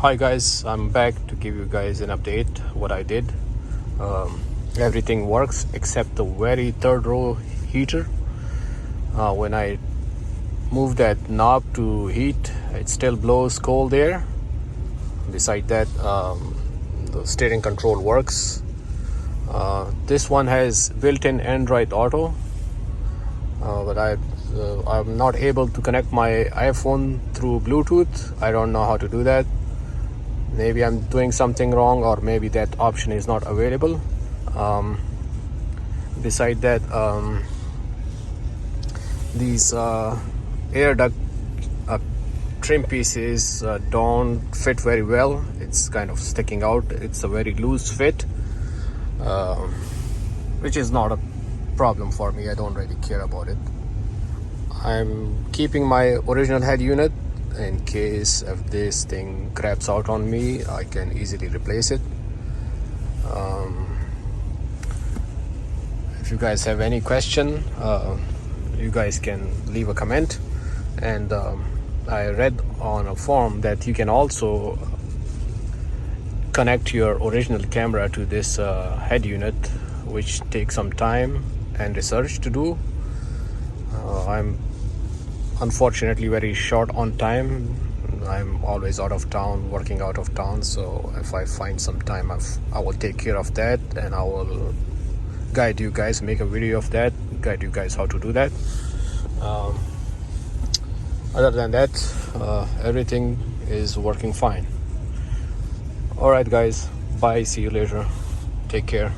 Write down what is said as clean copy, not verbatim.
Hi guys, I'm back to give you guys an update what I did. Everything works except the very third row heater. When I move that knob to heat, it still blows cold air. Beside that, the steering control works. This one has built-in Android Auto, but I'm not able to connect my iPhone through Bluetooth. I don't know how to do that. Maybe I'm doing something wrong, or maybe that option is not available. Beside that, these air duct trim pieces don't fit very well. It's kind of sticking out. It's a very loose fit, which is not a problem for me. I don't really care about it. I'm keeping my original head unit in case if this thing craps out on me. I can easily replace it. If you guys have any question, you guys can leave a comment. And I read on a forum that you can also connect your original camera to this head unit, which takes some time and research to do. I'm unfortunately very short on time. I'm always out of town, working out of town, so if I find some time, I will take care of that, and I will guide you guys, make a video of that, guide you guys how to do that. Other than that, everything is working fine. All right guys, bye, see you later, take care.